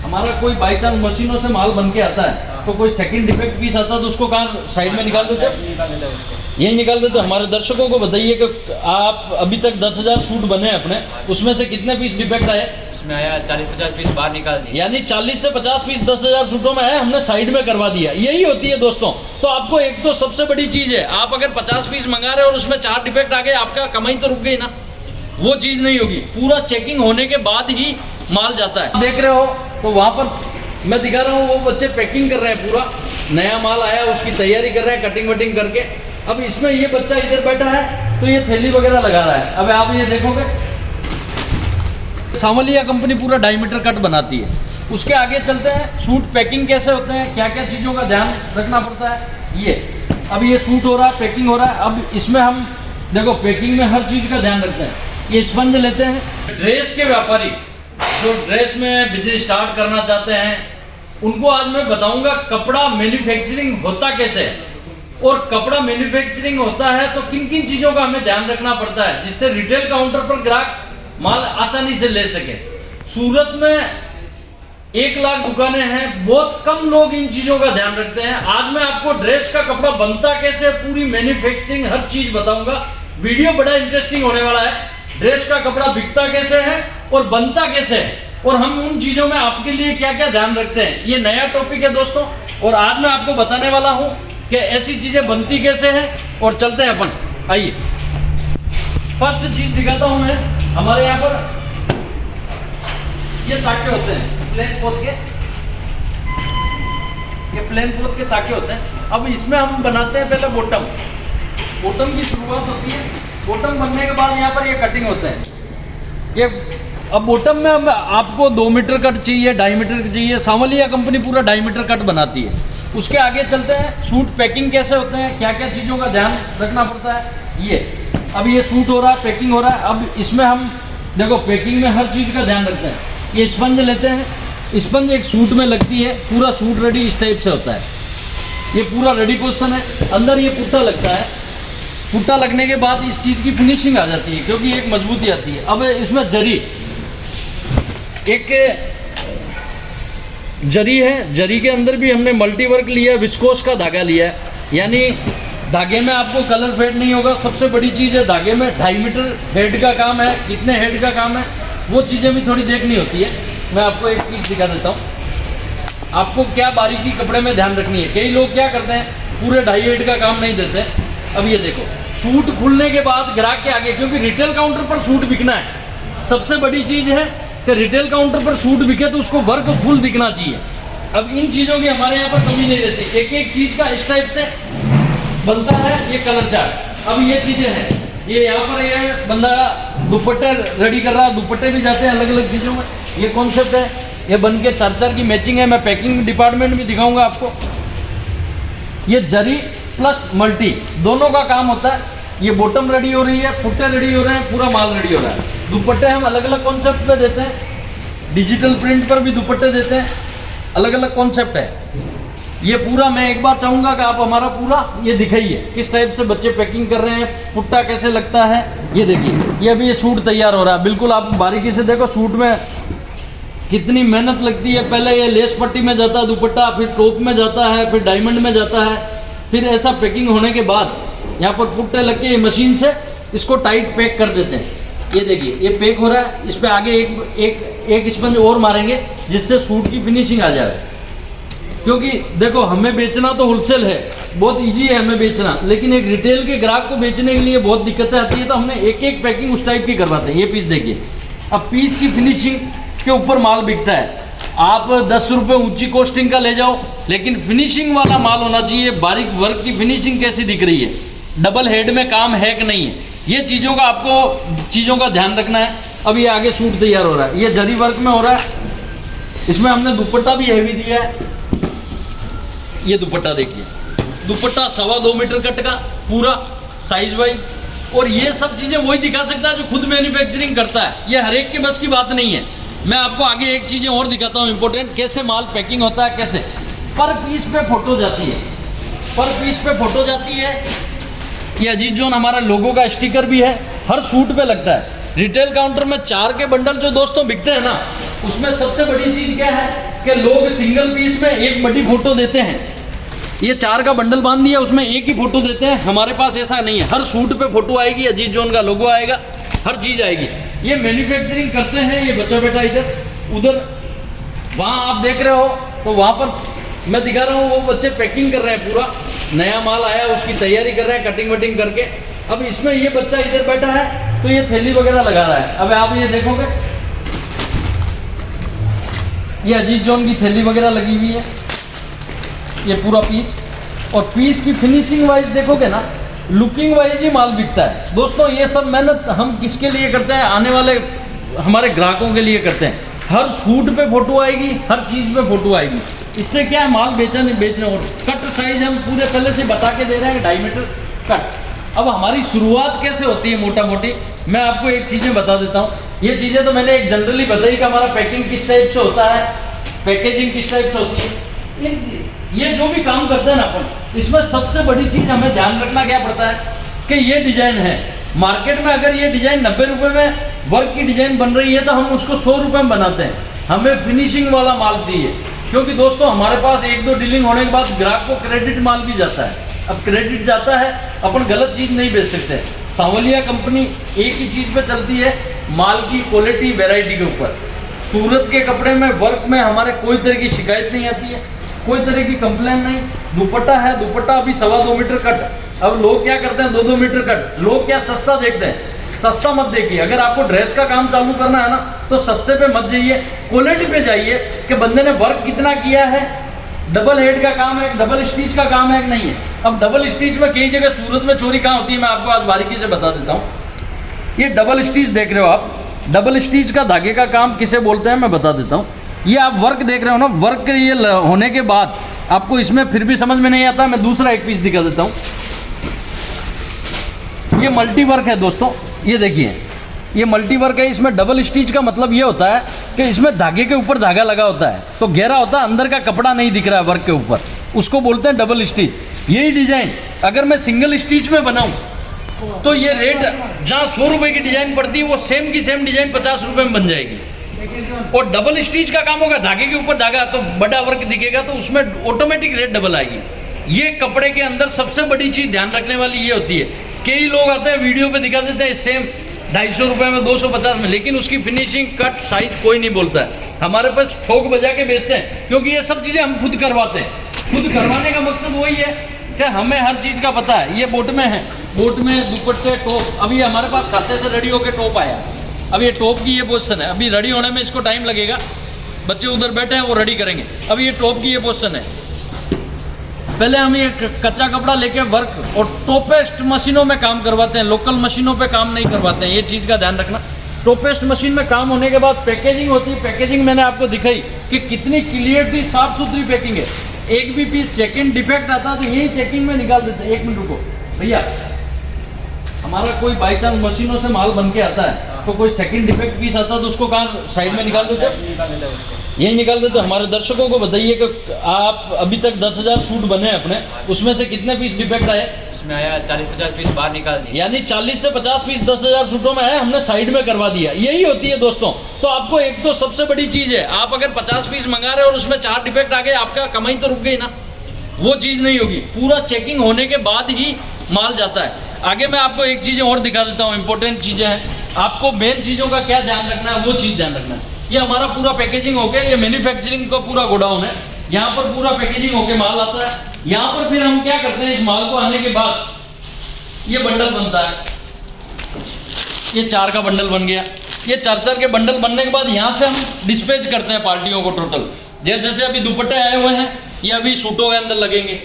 हमारा कोई by chance मशीनों से माल बन के आता है तो कोई सेकंड डिफेक्ट पीस आता है तो उसको कहाँ साइड में निकाल देते हो? निकाल देते हैं उसको। यही निकाल देते हो। हमारे दर्शकों को बताइए कि आप अभी तक 10,000 सूट बने अपने, उसमें से कितने पीस डिफेक्ट आए? उसमें आया 40-50 पीस बाहर निकाल दिए। यानी 40 से 50 पीस 10,000 सूटों में है, हमने साइड में करवा दिया। यही होती है दोस्तों। तो आपको एक तो सबसे बड़ी चीज़ है, आप अगर 50 पीस मंगा रहे हो और उसमें 4 डिफेक्ट आ गए, आपका कमाई तो रुक गई ना। वो चीज़ नहीं होगी, पूरा चेकिंग होने के बाद ही माल जाता है। देख रहे हो तो वहाँ पर मैं दिखा रहा हूँ, वो बच्चे पैकिंग कर रहे हैं, पूरा नया माल आया उसकी तैयारी कर रहे हैं कटिंग वटिंग करके। अब इसमें ये बच्चा इधर बैठा है तो ये थैली वगैरह लगा रहा है। अब आप ये देखोगे सावलिया कंपनी पूरा डायमीटर कट बनाती है। उसके आगे चलते हैं, सूट पैकिंग कैसे होते हैं, क्या क्या चीज़ों का ध्यान रखना पड़ता है। ये अब ये सूट हो रहा है, पैकिंग हो रहा है। अब इसमें हम देखो पैकिंग में हर चीज़ का ध्यान रखते हैं। ये स्पंज लेते हैं। ड्रेस के व्यापारी जो ड्रेस में बिजनेस स्टार्ट करना चाहते हैं, उनको आज मैं बताऊंगा कपड़ा मैन्युफैक्चरिंग होता कैसे है, और कपड़ा मैन्युफैक्चरिंग होता है तो किन किन चीज़ों का हमें ध्यान रखना पड़ता है, जिससे रिटेल काउंटर पर ग्राहक माल आसानी से ले सके। सूरत में 1 लाख दुकानें हैं, बहुत कम लोग इन चीज़ों का ध्यान रखते हैं। आज मैं आपको ड्रेस का कपड़ा बनता कैसे, पूरी मैन्युफैक्चरिंग हर चीज़ बताऊंगा। वीडियो बड़ा इंटरेस्टिंग होने वाला है। ड्रेस का कपड़ा बिकता कैसे है और बनता कैसे है, और हम उन चीज़ों में आपके लिए क्या क्या ध्यान रखते हैं, ये नया टॉपिक है दोस्तों। और आज मैं आपको बताने वाला हूँ कि ऐसी चीज़ें बनती कैसे हैं। और चलते हैं अपन, आइए। फर्स्ट चीज़ दिखाता हूँ मैं। हमारे यहाँ पर ये ताके होते हैं प्लेन पोत के, ये प्लेन पोत के ताके होते हैं। अब इसमें हम बनाते हैं पहले बॉटम। बॉटम की शुरुआत होती है। बॉटम बनने के बाद यहाँ पर ये कटिंग होते हैं। ये अब बॉटम में हम आपको 2 मीटर कट चाहिए, 2.5 मीटर चाहिए। सावलिया कंपनी पूरा 2.5 मीटर कट बनाती है। उसके आगे चलते हैं, सूट पैकिंग कैसे होते हैं, क्या क्या चीज़ों का ध्यान रखना पड़ता है। ये अब ये सूट हो रहा है, पैकिंग हो रहा है। अब इसमें हम देखो पैकिंग में हर चीज़ का ध्यान रखते हैं। ये स्पंज लेते हैं। स्पंज एक सूट में लगती है, पूरा सूट रेडी इस टाइप से होता है। ये पूरा रेडी पोजीशन है। अंदर ये पुट्टा लगता है। पुट्टा लगने के बाद इस चीज़ की फिनिशिंग आ जाती है, क्योंकि एक मजबूती आती है। अब इसमें जरी, एक जरी है, जरी के अंदर भी हमने मल्टी वर्क लिया, विस्कोस का धागा लिया है। यानी धागे में आपको कलर फेड नहीं होगा। सबसे बड़ी चीज़ है धागे में 2.5 मीटर हेड का काम है, कितने हेड का काम है, वो चीज़ें भी थोड़ी देखनी होती है। मैं आपको एक चीज़ दिखा देता हूँ, आपको क्या बारीकी कपड़े में ध्यान रखनी है। कई लोग क्या करते हैं, पूरे 2.5 हेड का काम नहीं देते। अब ये देखो, सूट खुलने के बाद ग्राहक के आगे, क्योंकि रिटेल काउंटर पर सूट बिकना है, सबसे बड़ी चीज़ है कि रिटेल काउंटर पर सूट बिके तो उसको वर्क फुल दिखना चाहिए। अब इन चीज़ों की हमारे यहाँ पर कमी नहीं रहती। एक एक चीज़ का इस टाइप से बनता है। ये कलर चार्ट, अब ये चीज़ें हैं। ये यहाँ पर ये बंदा दुपट्टे रेडी कर रहा है, दुपट्टे भी जाते हैं अलग अलग चीज़ों में। ये कॉन्सेप्ट है, ये बन के 4-4 की मैचिंग है। मैं पैकिंग डिपार्टमेंट भी दिखाऊंगा आपको। ये जरी प्लस मल्टी दोनों का काम होता है। ये बॉटम रेडी हो रही है, पुट्टे रेडी हो रहे हैं, पूरा माल रेडी हो रहा है। दुपट्टे हम अलग अलग कॉन्सेप्ट पे देते हैं। डिजिटल प्रिंट पर भी दुपट्टे देते हैं, अलग अलग कॉन्सेप्ट है। ये पूरा मैं एक बार चाहूँगा कि आप हमारा पूरा ये दिखाइए, किस टाइप से बच्चे पैकिंग कर रहे हैं, पुट्टा कैसे लगता है। ये देखिए, ये अभी ये सूट तैयार हो रहा है। बिल्कुल आप बारीकी से देखो सूट में कितनी मेहनत लगती है। पहले ये लेस पट्टी में जाता है दुपट्टा, फिर टॉप में जाता है, फिर डायमंड में जाता है, फिर ऐसा पैकिंग होने के बाद यहाँ पर पुट्टे लग के मशीन से इसको टाइट पैक कर देते हैं। ये देखिए, ये पैक हो रहा है। इस पर आगे एक स्पंज और मारेंगे, जिससे सूट की फिनिशिंग आ जाए। क्योंकि देखो, हमें बेचना तो होलसेल है, बहुत इजी है हमें बेचना, लेकिन एक रिटेल के ग्राहक को बेचने के लिए बहुत दिक्कतें आती है। तो हमने एक एक पैकिंग उस टाइप की करवाते हैं। ये पीस देखिए, अब पीस की फिनिशिंग के ऊपर माल बिकता है। आप 10 रुपये ऊंची कॉस्टिंग का ले जाओ, लेकिन फिनिशिंग वाला माल होना चाहिए। बारीक वर्क की फिनिशिंग कैसी दिख रही है, डबल हेड में काम है कि नहीं है, ये चीज़ों का आपको चीज़ों का ध्यान रखना है। अब ये आगे सूट तैयार हो रहा है, ये जरी वर्क में हो रहा है। इसमें हमने दुपट्टा भी हैवी दिया है। ये दुपट्टा देखिए, दुपट्टा 2.25 मीटर कट का पूरा साइज वाइज। और ये सब चीज़ें वही दिखा सकता है जो खुद मैन्युफैक्चरिंग करता है। ये हर एक के बस की बात नहीं है। मैं आपको आगे एक चीज़ें और दिखाता हूँ इंपॉर्टेंट, कैसे माल पैकिंग होता है, कैसे पर पीस पे फोटो जाती है, पर पीस पे फोटो जाती है। ये अजीज जोन हमारा लोगो का स्टिकर भी है, हर सूट पे लगता है। रिटेल काउंटर में 4 के बंडल जो दोस्तों बिकते हैं ना, उसमें सबसे बड़ी चीज़ क्या है कि लोग सिंगल पीस में एक बड़ी फोटो देते हैं। ये 4 का बंडल बांध दिया, उसमें एक ही फोटो देते हैं। हमारे पास ऐसा नहीं है, हर सूट पे फोटो आएगी, अजीज जोन का लोगो आएगा, हर चीज़ आएगी। ये मैन्युफैक्चरिंग करते हैं ये बच्चा बेटा इधर उधर, वहाँ आप देख रहे हो तो वहाँ पर मैं दिखा रहा हूँ, वो बच्चे पैकिंग कर रहे हैं, पूरा नया माल आया उसकी तैयारी कर रहे हैं कटिंग वटिंग करके। अब इसमें ये बच्चा इधर बैठा है तो ये थैली वगैरह लगा रहा है। अब आप ये देखोगे, ये अजीज जोन की थैली वगैरह लगी हुई है, ये पूरा पीस। और पीस की फिनिशिंग वाइज देखोगे ना, लुकिंग वाइज ही माल बिकता है दोस्तों। ये सब मेहनत हम किसके लिए करते हैं? आने वाले हमारे ग्राहकों के लिए करते हैं। हर सूट पे फोटो आएगी, हर चीज़ पे फोटो आएगी। इससे क्या है, माल बेचने। और कट साइज हम पूरे पहले से बता के दे रहे हैं, 2.5 मीटर कट। अब हमारी शुरुआत कैसे होती है मोटा मोटी, मैं आपको एक चीज़ें बता देता हूँ। ये चीज़ें तो मैंने एक जनरली बताई कि हमारा पैकिंग किस टाइप से होता है, पैकेजिंग किस टाइप से होती है। ये जो भी काम करते हैं ना अपन, इसमें सबसे बड़ी चीज़ हमें ध्यान रखना क्या पड़ता है कि ये डिज़ाइन है। मार्केट में अगर ये डिज़ाइन 90 रुपये में वर्क की डिज़ाइन बन रही है तो हम उसको 100 रुपये में बनाते हैं। हमें फिनिशिंग वाला माल चाहिए, क्योंकि दोस्तों हमारे पास 1-2 डीलिंग होने के बाद ग्राहक को क्रेडिट माल भी जाता है। अब क्रेडिट जाता है, अपन गलत चीज़ नहीं बेच सकते। सांवलिया कंपनी एक ही चीज़ पे चलती है, माल की क्वालिटी वैरायटी के ऊपर। सूरत के कपड़े में वर्क में हमारे कोई तरह की शिकायत नहीं आती है, कोई तरह की कंप्लेन नहीं। दुपट्टा है, दुपट्टा अभी 2.25 मीटर कट। अब लोग क्या करते हैं, 2-2 मीटर कट। लोग क्या सस्ता देखते हैं, सस्ता मत देखिए। अगर आपको ड्रेस का काम चालू करना है ना तो सस्ते पे मत जाइए, क्वालिटी पे जाइए कि बंदे ने वर्क कितना किया है। डबल हेड का काम है, डबल स्टिच का काम है कि नहीं है। अब डबल स्टिच में कई जगह सूरत में चोरी कहाँ होती है, मैं आपको आज बारीकी से बता देता हूँ। ये डबल स्टिच देख रहे हो आप, डबल स्टिच का धागे का काम किसे बोलते हैं मैं बता देता हूँ। ये आप वर्क देख रहे हो ना, वर्क ये होने के बाद आपको इसमें फिर भी समझ में नहीं आता, मैं दूसरा एक पीस दिखा देता हूँ। ये मल्टी वर्क है दोस्तों, ये देखिए, ये मल्टी वर्क है। इसमें डबल स्टिच का मतलब ये होता है कि इसमें धागे के ऊपर धागा लगा होता है, तो गहरा होता है, अंदर का कपड़ा नहीं दिख रहा है वर्क के ऊपर, उसको बोलते हैं डबल स्टिच। यही डिज़ाइन अगर मैं सिंगल स्टिच में बनाऊँ तो ये रेट जहाँ 100 रुपये की डिज़ाइन पड़ती है, वो सेम की सेम डिज़ाइन 50 रुपये में बन जाएगी। और डबल स्टिच का काम होगा, धागे के ऊपर धागा, तो बड़ा वर्क दिखेगा, तो उसमें ऑटोमेटिक रेट डबल आएगी। ये कपड़े के अंदर सबसे बड़ी चीज़ ध्यान रखने वाली ये होती है। कई लोग आते हैं वीडियो पे दिखा देते हैं सेम 250 रुपये में, 250 में, लेकिन उसकी फिनिशिंग कट साइज कोई नहीं बोलता है। हमारे पास ठोक बजा के बेचते हैं, क्योंकि ये सब चीज़ें हम खुद करवाते हैं। खुद करवाने का मकसद वही है कि हमें हर चीज़ का पता है। ये बोट में है, बोट में दुपट्टे, टॉप। अभी हमारे पास खाते से रेडी होकर टॉप आया। अब ये टॉप की ये पोजीशन है, अभी रेडी होने में इसको टाइम लगेगा, बच्चे उधर बैठे हैं वो रेडी करेंगे। अभी ये टॉप की ये पोजीशन है। पहले हम ये कच्चा कपड़ा लेके वर्क और टॉपेस्ट मशीनों में काम करवाते हैं, लोकल मशीनों पे काम नहीं करवाते हैं, ये चीज़ का ध्यान रखना। टॉपेस्ट मशीन में काम होने के बाद पैकेजिंग होती है। पैकेजिंग मैंने आपको दिखाई कि कितनी क्लियरली साफ सुथरी पैकिंग है। एक भी पीस सेकंड डिफेक्ट आता है तो यही चेकिंग में निकाल देते हैं। 1 मिनट रुको भैया, हमारा कोई बाई चांस मशीनों से माल बन के आता है तो कोई सेकंड डिफेक्ट पीस आता है तो उसको कहाँ साइड में निकाल देते हो? यही निकाल देते हो। हमारे दर्शकों को बताइए कि आप अभी तक 10,000 सूट बने अपने, उसमें से कितने पीस डिफेक्ट आए? उसमें आया 40-50 पीस बाहर निकाल दिए। यानी 40 से 50 पीस 10,000 सूटों में है, हमने साइड में करवा दिया। यही होती है दोस्तों। तो आपको एक तो सबसे बड़ी चीज़ है, आप अगर 50 पीस मंगा रहे हो और उसमें 4 डिफेक्ट आ गए, आपका कमाई तो रुक गई ना, वो चीज़ नहीं होगी। पूरा चेकिंग होने के बाद ही माल जाता है। आगे मैं आपको एक चीज़ें और दिखा देता हूँ, इंपॉर्टेंट चीज़ें हैं। आपको मेन चीज़ों का क्या ध्यान रखना है, वो चीज़ ध्यान रखना है। ये हमारा पूरा पैकेजिंग हो गया, ये मैन्युफैक्चरिंग का पूरा गोडाउन है। यहाँ पर पूरा पैकेजिंग होके माल आता है। यहाँ पर फिर हम क्या करते हैं, इस माल को आने के बाद ये बंडल बनता है। ये 4 का बंडल बन गया। ये 4-4 के बंडल बनने के बाद यहाँ से हम डिस्पैच करते हैं पार्टियों को टोटल। जैसे अभी दुपट्टे आए हुए हैं, ये अभी सूटों के अंदर लगेंगे।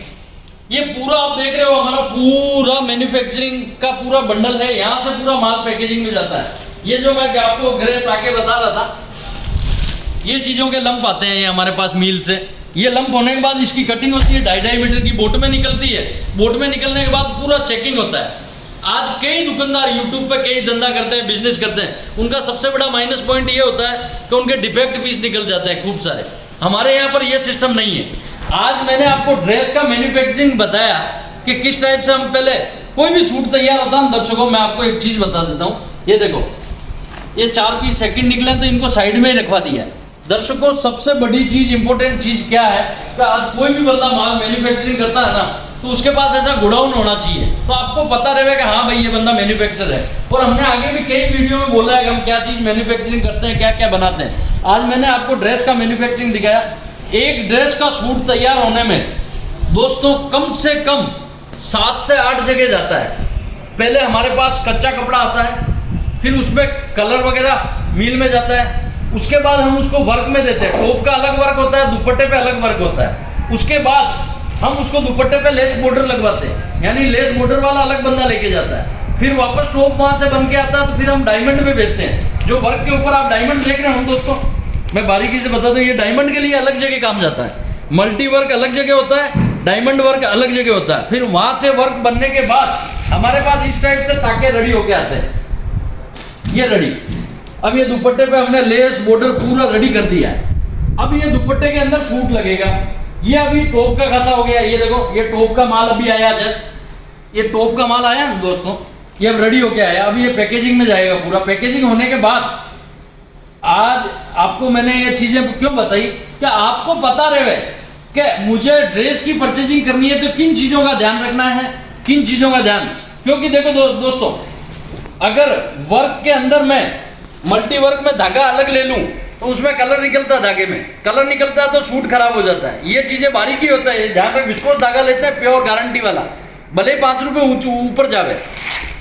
ये पूरा आप देख रहे हो, हमारा पूरा मैन्युफैक्चरिंग का पूरा बंडल है। यहाँ से पूरा माल पैकेजिंग में जाता है। ये जो मैं आपको ग्रे ताके बता रहा था, ये चीज़ों के लंप आते हैं ये हमारे पास मील से। ये लंप होने के बाद इसकी कटिंग होती है, 2.5 मीटर की बोट में निकलती है। बोट में निकलने के बाद पूरा चेकिंग होता है। आज कई दुकानदार यूट्यूब पे कई धंधा करते हैं, बिजनेस करते हैं, उनका सबसे बड़ा माइनस पॉइंट ये होता है कि उनके डिफेक्ट पीस निकल जाते हैं खूब सारे। हमारे यहाँ पर ये सिस्टम नहीं है। आज मैंने आपको ड्रेस का मैन्युफैक्चरिंग बताया कि किस टाइप से हम पहले कोई भी सूट तैयार होता है। दर्शकों मैं आपको एक चीज़ बता देता हूँ, ये देखो, ये 4 पीस सेकंड निकले तो इनको साइड में ही रखवा दिया है। दर्शकों सबसे बड़ी चीज, इंपॉर्टेंट चीज क्या है कि आज कोई भी बंदा माल मैन्युफैक्चरिंग करता है ना, तो उसके पास ऐसा गोडाउन होना चाहिए, तो आपको पता रहे कि हाँ भाई ये बंदा मैन्युफैक्चरर है। और हमने आगे भी कई वीडियो में बोला है कि हम क्या चीज मैन्युफैक्चरिंग करते हैं, क्या क्या बनाते हैं। आज मैंने आपको ड्रेस का मैन्युफैक्चरिंग दिखाया। एक ड्रेस का सूट तैयार होने में दोस्तों कम से कम 7 से 8 जगह जाता है। पहले हमारे पास कच्चा कपड़ा आता है, फिर उसमें कलर वगैरह मिल में जाता है, उसके बाद हम उसको वर्क में देते हैं। टॉप का अलग वर्क होता है, दुपट्टे पे अलग वर्क होता है। उसके बाद हम उसको दुपट्टे पे लेस बॉर्डर लगवाते हैं, यानी लेस बॉर्डर वाला अलग बंदा लेके जाता है। फिर वापस टॉप वहां से बन के आता है, तो फिर हम डायमंड में बेचते हैं। जो वर्क के ऊपर आप डायमंड देख रहे हो दोस्तों, मैं बारीकी से बता दूं, ये डायमंड के लिए अलग जगह काम जाता है। मल्टी वर्क अलग जगह होता है, डायमंड वर्क अलग जगह होता है। फिर वहां से वर्क बनने के बाद हमारे पास इस टाइप से ताके रेडी होके आते हैं। ये रेडी, अब ये दुपट्टे पे हमने लेस बॉर्डर पूरा रेडी कर दिया है। अब ये दुपट्टे के अंदर सूट लगेगा। ये अभी टॉप का खाता हो गया, ये देखो ये टॉप का माल अभी आया, जस्ट ये टॉप का माल आया ना दोस्तों, ये अब रेडी होके आया। अब ये पैकेजिंग में जाएगा पूरा। पैकेजिंग होने के बाद आज आपको मैंने ये चीजें क्यों बताई कि आपको पता रहे कि मुझे ड्रेस की परचेजिंग करनी है तो किन चीजों का ध्यान रखना है, किन चीजों का ध्यान। क्योंकि देखो दोस्तों, अगर वर्क के अंदर मैं मल्टी वर्क में धागा अलग ले लूं तो उसमें कलर निकलता है, धागे में कलर निकलता है तो सूट खराब हो जाता है। ये चीजें बारीकी होता है, ध्यान रख। विस्कोस धागा लेते हैं प्योर गारंटी वाला, भले 5 रुपए ऊपर जावे,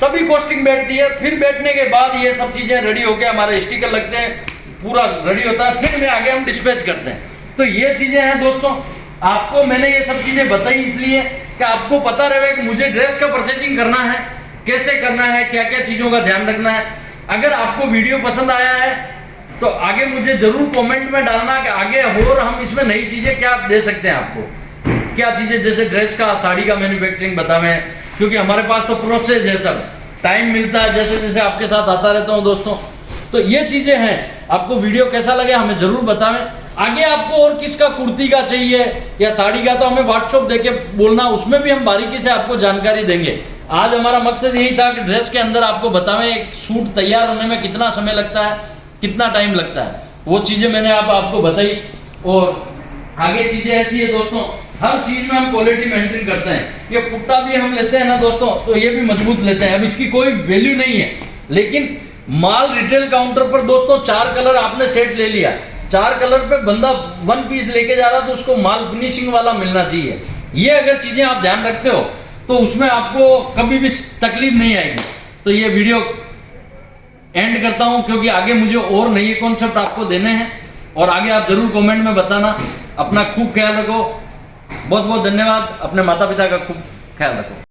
तभी कॉस्टिंग बैठती है। फिर बैठने के बाद ये सब चीजें रेडी होके हमारे स्टिकर लगते हैं, पूरा रेडी होता है, फिर में आगे हम डिस्पैच करते हैं। तो ये चीजें हैं दोस्तों, आपको मैंने ये सब चीजें बताई इसलिए कि आपको पता रहे कि मुझे ड्रेस का परचेजिंग करना है, कैसे करना है, क्या क्या चीजों का ध्यान रखना है। अगर आपको वीडियो पसंद आया है तो आगे मुझे जरूर कमेंट में डालना कि आगे और हम इसमें नई चीजें क्या दे सकते हैं आपको, क्या चीजें, जैसे ड्रेस का, साड़ी का मैन्युफैक्चरिंग बतावें। क्योंकि हमारे पास तो प्रोसेस है, सब टाइम मिलता है, जैसे जैसे आपके साथ आता रहता हूँ दोस्तों। तो ये चीजें हैं। आपको वीडियो कैसा लगे हमें जरूर बतावें। आगे आपको और किसका कुर्ती का चाहिए या साड़ी का, तो हमें व्हाट्सएप देके बोलना, उसमें भी हम बारीकी से आपको जानकारी देंगे। आज हमारा मकसद यही था कि ड्रेस के अंदर आपको बतावें एक सूट तैयार होने में कितना समय लगता है, कितना टाइम लगता है, वो चीजें मैंने आपको बताई। और आगे चीजें ऐसी है दोस्तों, हर चीज में हम क्वालिटी मेंटेन करते हैं। ये पुट्टा भी हम लेते हैं ना दोस्तों, तो ये भी मजबूत लेते हैं। अब इसकी कोई वैल्यू नहीं है, लेकिन माल रिटेल काउंटर पर दोस्तों 4 कलर आपने सेट ले लिया, 4 कलर पे बंदा 1 पीस लेके जा रहा, तो उसको माल फिनिशिंग वाला मिलना चाहिए। ये अगर चीजें आप ध्यान रखते हो तो उसमें आपको कभी भी तकलीफ नहीं आएगी। तो ये वीडियो एंड करता हूं, क्योंकि आगे मुझे और नए कॉन्सेप्ट आपको देने हैं, और आगे आप जरूर कमेंट में बताना। अपना खूब ख्याल रखो, बहुत बहुत धन्यवाद। अपने माता पिता का खूब ख्याल रखो।